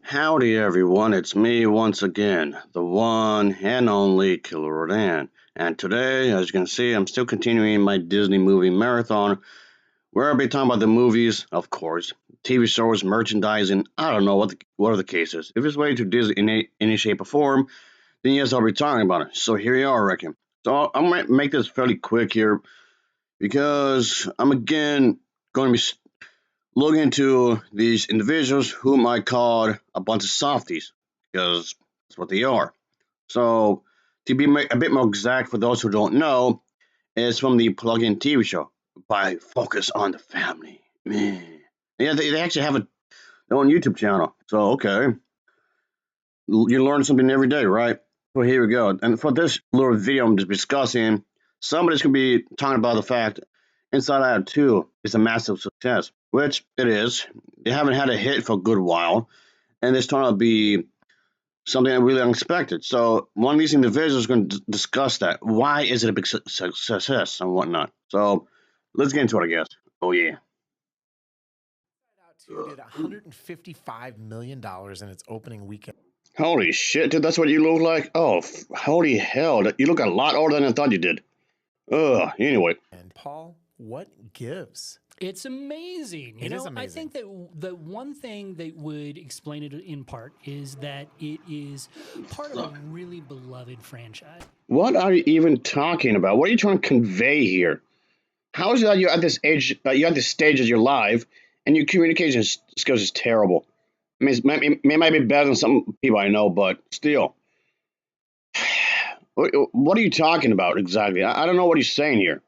Howdy everyone, it's me once again, the one and only Killer Rodan. And today, as you can see, I'm still continuing my Disney movie marathon, where I'll be talking about the movies, of course, TV shows, merchandising, I don't know what are the cases. If it's related to Disney in any shape or form, then yes, I'll be talking about it. So here you are, I reckon. So I'm going to make this fairly quick here, because I'm again going to be look into these individuals whom I called a bunch of softies, because that's what they are. So, to be a bit more exact for those who don't know, it's from the plug-in TV show by Focus on the Family. Man. Yeah, they actually have their own YouTube channel. So, okay. You learn something every day, right? Well, here we go. And for this little video I'm just discussing, somebody's going to be talking about the fact Inside Out 2 is a massive success, which it is. They haven't had a hit for a good while, and it's turned out to be something I really unexpected. So one of these individuals is going to discuss that. Why is it a big success and whatnot? So let's get into it, I guess. Oh, yeah. Out 2 did $155 million in its opening weekend. Holy shit, dude, that's what you look like? Oh, holy hell. You look a lot older than I thought you did. Ugh, anyway. And Paul, what gives? It's amazing. It is I amazing. think that the one thing that would explain it in part is that it is part of a really beloved franchise. What are you even talking about? What are you trying to convey here? How is it that you're at this age, you're at this stage of your life, and your communication skills is terrible? I mean, it might be better than some people I know, but still. What are you talking about exactly? I don't know what he's saying here.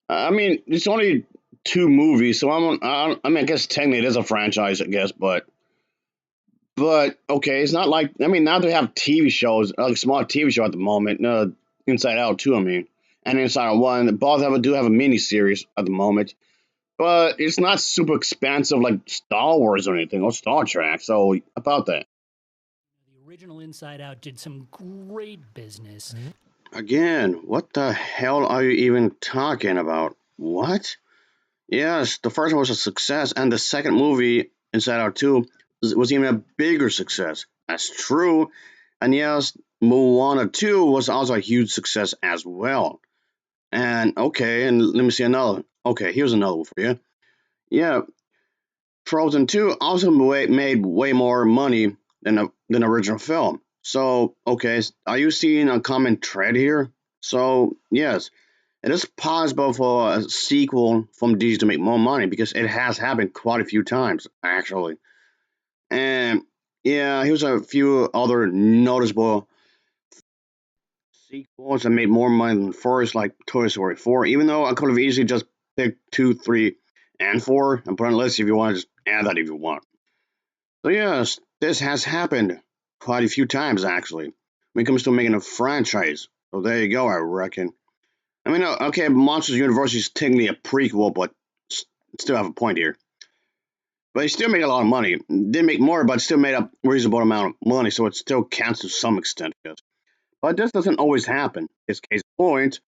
I mean, it's only two movies, so I mean, I guess technically it is a franchise, I guess, but okay, it's not like I mean now they have TV shows, like a small TV show at the moment, Inside Out 2, I mean, and Inside Out 1. Both do have a mini series at the moment, but it's not super expansive like Star Wars or anything or Star Trek. So about that. The original Inside Out did some great business. Again, what the hell are you even talking about? What? Yes, the first one was a success, and the second movie, Inside Out 2, was even a bigger success. That's true. And yes, Moana 2 was also a huge success as well. And okay, and let me see another. Okay, here's another one for you. Yeah, Frozen 2 also made way more money than the original film. So, okay, are you seeing a common thread here? So, yes, it is possible for a sequel from Disney to make more money because it has happened quite a few times, actually. And yeah, here's a few other noticeable sequels that made more money than the first, like Toy Story 4, even though I could have easily just picked 2, 3, and 4 and put on a list if you want to just add that if you want. So, yes, this has happened quite a few times, actually, when it comes to making a franchise. So, there you go, I reckon. I mean, okay, Monsters University is technically a prequel, but still have a point here. But they still make a lot of money. Didn't make more, but still made a reasonable amount of money, so it still counts to some extent, I guess. But this doesn't always happen. This case in point,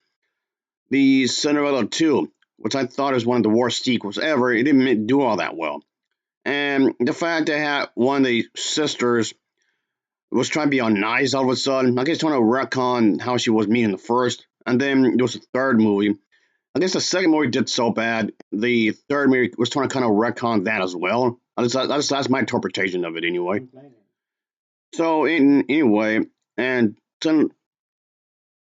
the Cinderella 2, which I thought was one of the worst sequels ever, it didn't do all that well. And the fact they had one of the sisters was trying to be on nice all of a sudden, I guess trying to retcon how she was mean in the first, and then there was a third movie. I guess the second movie did so bad, the third movie was trying to kind of retcon that as well. That's my interpretation of it anyway. So, anyway, and then,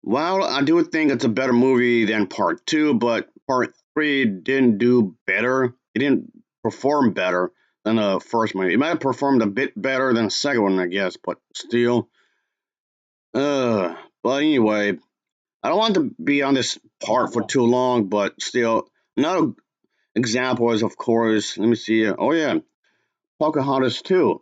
while I do think it's a better movie than part two, but part three didn't do better. It didn't perform better than the first movie. It might have performed a bit better than the second one, I guess, but still. But anyway, I don't want to be on this part for too long, but still, another example is, of course, let me see. Oh, yeah, Pocahontas 2.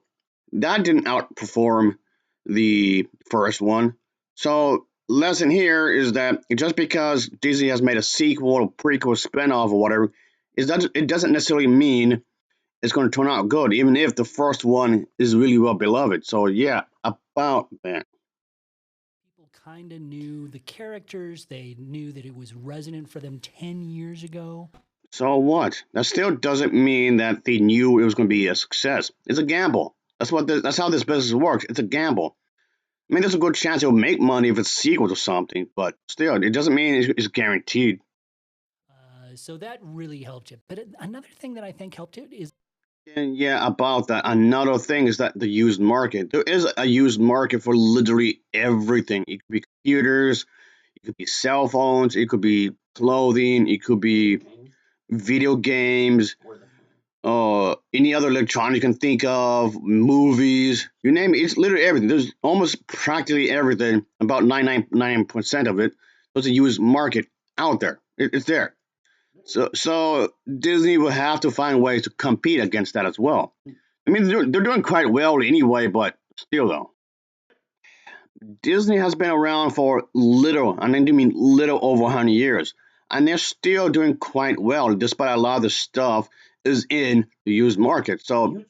That didn't outperform the first one. So, lesson here is that just because Disney has made a sequel or prequel spinoff or whatever, is that it doesn't necessarily mean it's going to turn out good, even if the first one is really well beloved. So, yeah, about that. People kind of knew the characters. They knew that it was resonant for them 10 years ago. So what? That still doesn't mean that they knew it was going to be a success. It's a gamble. That's how this business works. It's a gamble. I mean, there's a good chance it'll make money if it's a sequel to something, but still, it doesn't mean it's guaranteed. So that really helped you. But another thing that I think helped it is And yeah, about that, another thing is that the used market. There is a used market for literally everything. It could be computers, it could be cell phones, it could be clothing, it could be video games, any other electronics you can think of, movies, you name it. It's literally everything. There's almost practically everything. About 99% of it. There's a used market out there. It's there. So Disney will have to find ways to compete against that as well. I mean, they're doing quite well anyway, but still though, Disney has been around for little, and I do mean little over 100 years, and they're still doing quite well despite a lot of the stuff is in the used market. So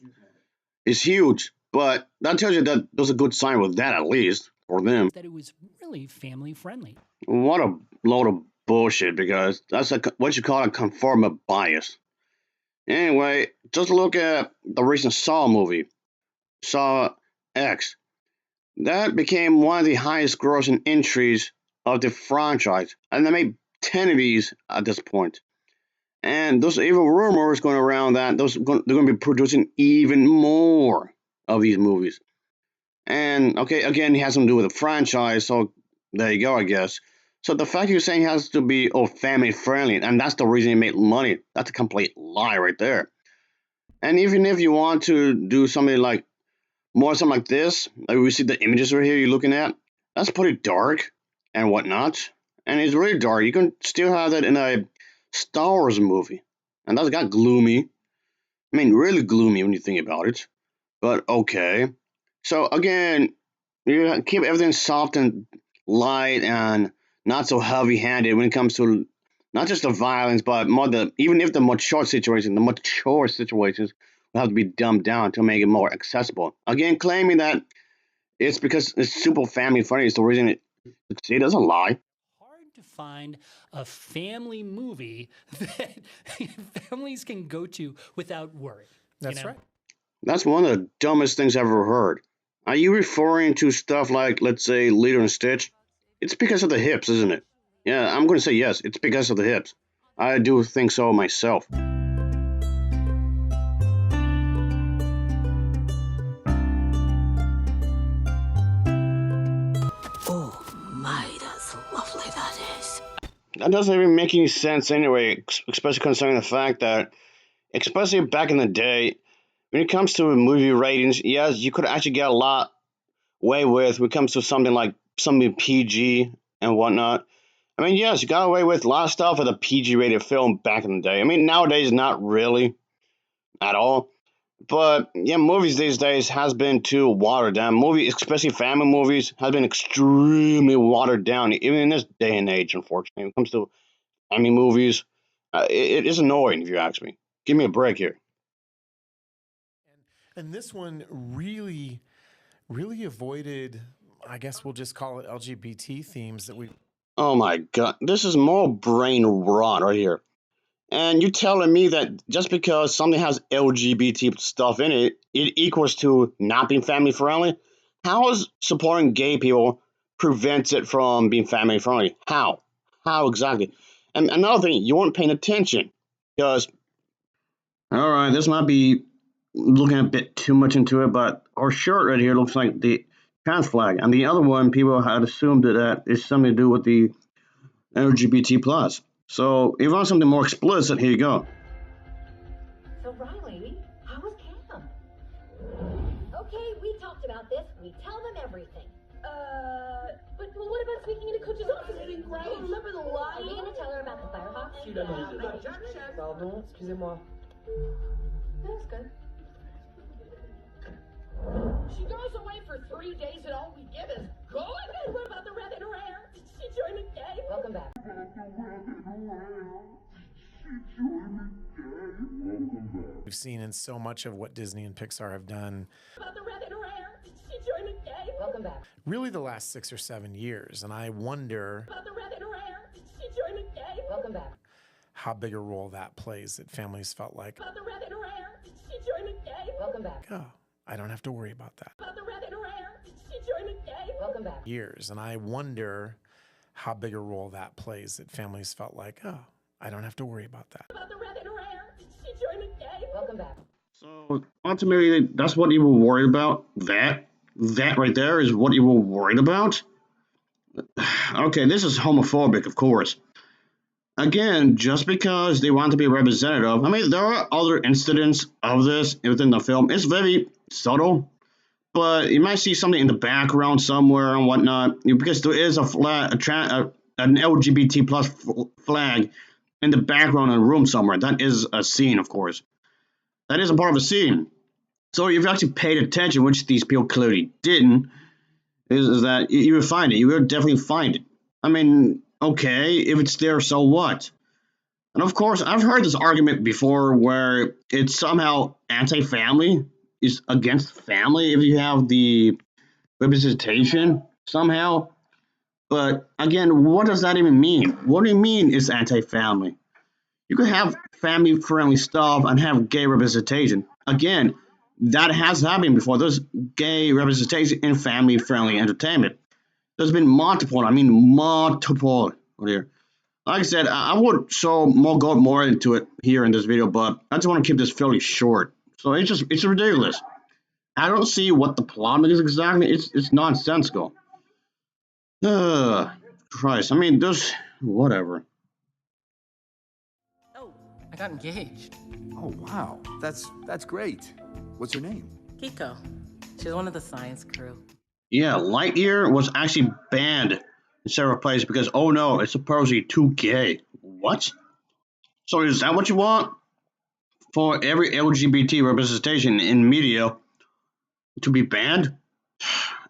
it's huge, but that tells you that there's a good sign with that at least for them. that it was really family friendly. What a load of bullshit because that's what you call a conformist bias. Anyway, just look at the recent Saw movie, Saw X. That became one of the highest grossing entries of the franchise, and they made 10 of these at this point. And there's even rumors going around that they're going to be producing even more of these movies. And okay, again, it has something to do with the franchise, so there you go, I guess. So the fact you're saying it has to be family friendly, and that's the reason it made money, that's a complete lie right there. And even if you want to do something like something like this, like we see the images right here you're looking at, that's pretty dark and whatnot. And it's really dark. You can still have that in a Star Wars movie. And that's got gloomy. I mean, really gloomy when you think about it. But okay. So again, you keep everything soft and light and not so heavy-handed when it comes to not just the violence, but more even if the mature situations will have to be dumbed down to make it more accessible. Again, claiming that it's because it's super family friendly is the reason it doesn't lie. Hard to find a family movie that families can go to without worry. That's right. That's one of the dumbest things I've ever heard. Are you referring to stuff like, let's say, Lilo and Stitch? It's because of the hips, isn't it? Yeah, I'm going to say yes. It's because of the hips. I do think so myself. Oh my, that's lovely, that is. That doesn't even make any sense anyway, especially considering the fact that, especially back in the day, when it comes to movie ratings, yes, you could actually get a lot away with when it comes to something PG and whatnot. I mean, yes, you got away with a lot of stuff with a PG rated film back in the day. I mean, nowadays, not really at all. But yeah, movies these days has been too watered down. Movies, especially family movies, has been extremely watered down, even in this day and age. Unfortunately, when it comes to family movies, it is annoying if you ask me. Give me a break here. And this one really avoided, I guess we'll just call it LGBT themes that we. Oh my god, this is more brain rot right here. And you're telling me that just because something has LGBT stuff in it, it equals to not being family friendly? How is supporting gay people prevents it from being family friendly? How? How exactly? And another thing, you weren't paying attention because. All right, this might be looking a bit too much into it, but our shirt right here looks like the trans flag, and the other one people had assumed that it's something to do with the LGBT plus. So if you want something more explicit, here you go. So Riley, how was camp? Okay, we talked about this. We tell them everything. But what about speaking into Coach's office? It's been great. Remember the lie? Are we gonna tell her about the Firehawks? Pardon, excusez-moi. That's good. She goes away for 3 days and all we get is good? And what about the red in her hair? Did she join the game? Welcome back. We've seen in so much of what Disney and Pixar have done. What about the red in her hair? Did she join the game? Welcome back. Really the last 6 or 7 years, and I wonder What about the red in her hair? Did she join the game? Welcome back. how big a role that plays that families felt like, What about the red in her hair? Did she join the game? Welcome back. oh, I don't have to worry about that. About the red and rare. Did she join the gang? Welcome back. Years. And I wonder how big a role that plays, that families felt like, oh, I don't have to worry about that. About the red and rare. Did she join the gang? Welcome back. So ultimately, that's what you were worried about? That right there is what you were worried about? Okay, this is homophobic, of course. Again, just because they want to be representative, I mean, there are other incidents of this within the film. It's very subtle, but you might see something in the background somewhere and whatnot, because there is a flag, an LGBT plus flag in the background in a room somewhere. That is a scene, of course. That is a part of a scene. So if you actually paid attention, which these people clearly didn't, is that you would find it. You would definitely find it. I mean, okay, if it's there, so what? And of course, I've heard this argument before where it's somehow anti-family, is against family if you have the representation somehow. But again, what does that even mean? What do you mean it's anti-family? You could have family-friendly stuff and have gay representation. Again, that has happened before. There's gay representation in family-friendly entertainment. There's been multiple. I mean, multiple. Here. Like I said, I would go more into it here in this video, but I just want to keep this fairly short. So it's ridiculous. I don't see what the plot is exactly. It's nonsensical. Christ. I mean, there's whatever. Oh, I got engaged. Oh, wow. That's great. What's her name? Kiko. She's one of the science crew. Yeah, Lightyear was actually banned in several places because, oh no, it's supposedly too gay. What? So is that what you want? For every LGBT representation in media to be banned?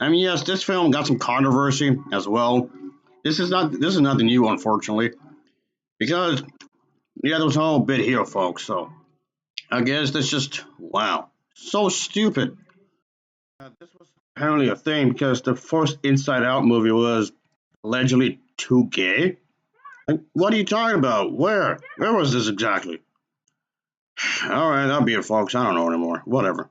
I mean, yes, this film got some controversy as well. This is nothing new, unfortunately. Because, yeah, there was a whole bit here, folks, so I guess that's just, wow. So stupid. This was apparently a thing because the first Inside Out movie was allegedly too gay. Like, what are you talking about? Where was this exactly? All right, that'll be it, folks. I don't know anymore. Whatever.